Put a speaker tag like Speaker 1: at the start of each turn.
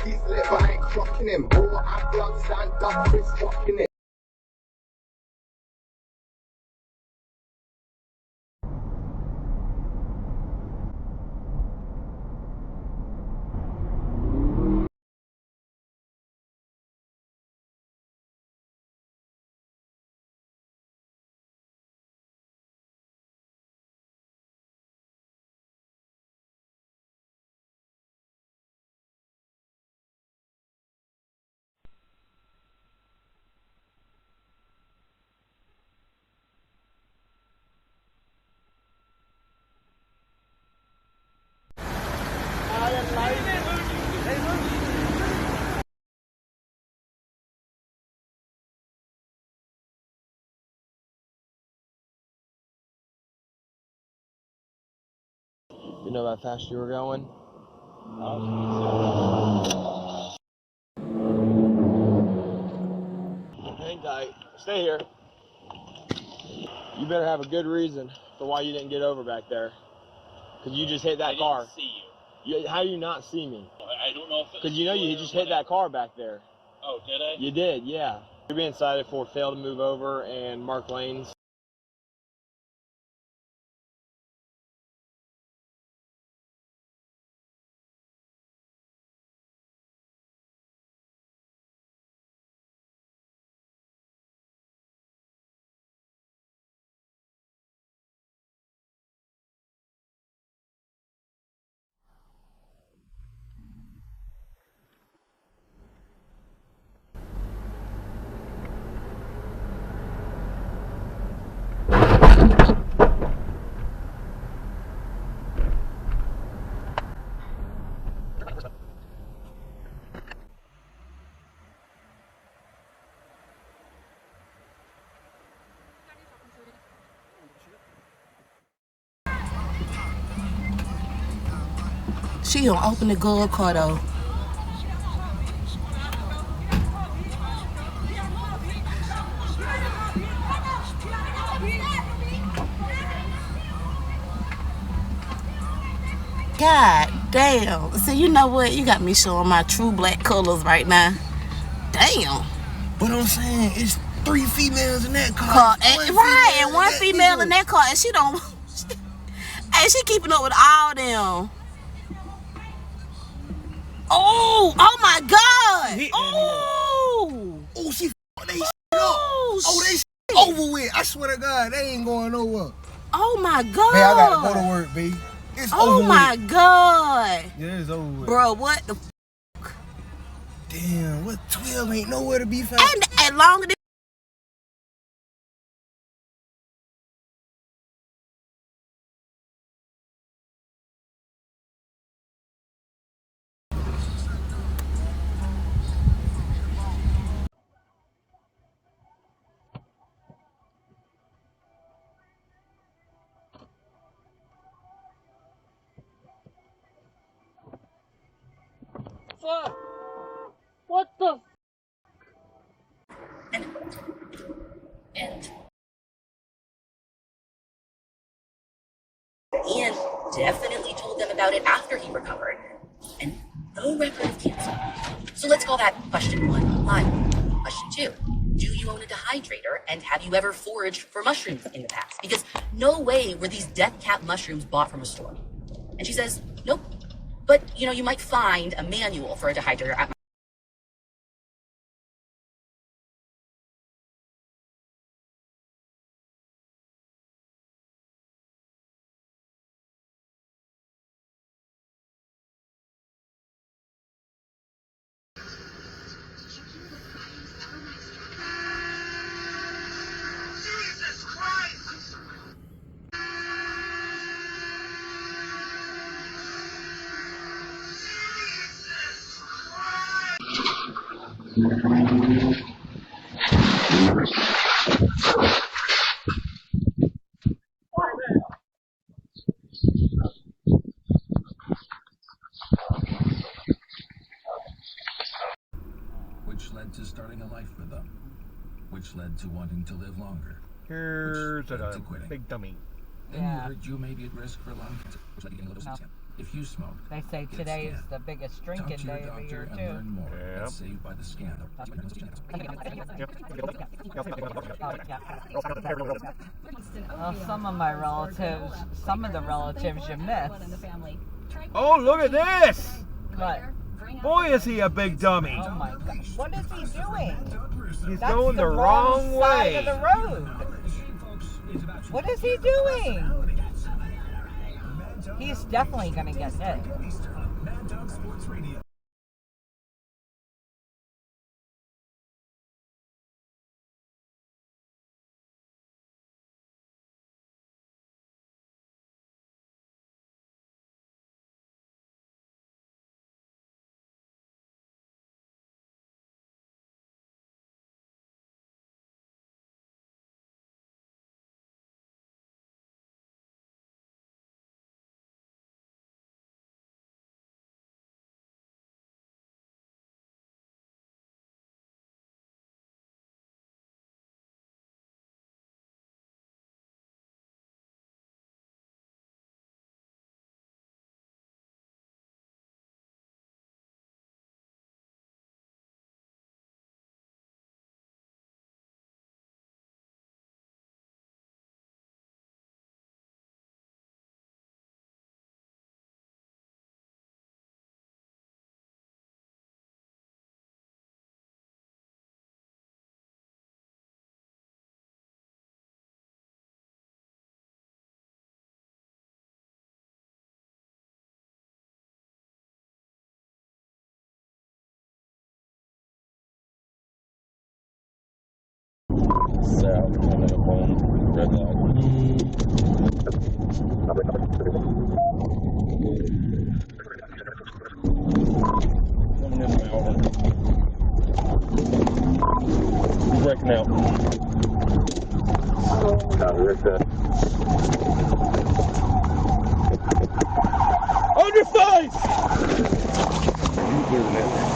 Speaker 1: He's lit, but I ain't clocking him. All I blood stand up, Chris rocking it.
Speaker 2: You know how fast you were going? Hang tight. Stay here. You better have a good reason for why you didn't get over back there. Because you just hit that car.
Speaker 3: I didn't see you.
Speaker 2: How do you not see me?
Speaker 3: I don't know if it was...
Speaker 2: Because you know you just hit that car back there.
Speaker 3: Oh, did I?
Speaker 2: You did, yeah. You're being cited for fail to move over and mark lanes.
Speaker 4: She gonna open the glove car though. God damn. So you know what? You got me showing my true black colors right now. Damn.
Speaker 5: But I'm saying it's 3 females in that car.
Speaker 4: And one female in that car, and she don't. Hey, she keeping up with all them. Oh my God.
Speaker 5: Oh, she f***ed they shit up. Oh, they shit over with. I swear to God, they ain't going nowhere.
Speaker 4: Oh my God.
Speaker 5: Hey, I gotta go to work, B. It's over with.
Speaker 4: Oh my God.
Speaker 5: Yeah, it's over with.
Speaker 4: Bro, what the f***?
Speaker 5: Damn, what 12 ain't nowhere to be found.
Speaker 4: And longer than
Speaker 2: Fuck! What the
Speaker 6: Ian definitely told them about it after he recovered. And no record of cancer. So let's call that question 1 live. Question 2. Do you own a dehydrator, and have you ever foraged for mushrooms in the past? Because no way were these death cap mushrooms bought from a store. And she says, nope. But, you might find a manual for a dehydrator at
Speaker 7: which led to starting a life with them, which led to wanting to live longer.
Speaker 8: Here's
Speaker 7: which led
Speaker 8: a
Speaker 7: to quitting.
Speaker 8: big dummy.
Speaker 7: Then you heard you may be at risk for lung cancer, which led to getting a little If you smoke,
Speaker 8: They say
Speaker 7: get
Speaker 8: today is
Speaker 7: scanned.
Speaker 8: the biggest
Speaker 7: Talk
Speaker 8: drinking
Speaker 7: to your
Speaker 8: day of the
Speaker 7: doctor
Speaker 8: year,
Speaker 7: and
Speaker 8: too.
Speaker 7: learn more at savedbythescan.
Speaker 8: Well, some of my relatives, some of the relatives you miss.
Speaker 5: Oh, look at this!
Speaker 8: But,
Speaker 5: Boy, is he a big dummy.
Speaker 8: oh my God, what is he doing?
Speaker 5: He's
Speaker 8: That's
Speaker 5: going the wrong
Speaker 8: side
Speaker 5: way.
Speaker 8: of the road. What is he doing? He's definitely going to get hit.
Speaker 3: South, coming up on red light. Coming in Malvern. Breaking out. On your face! You doing that?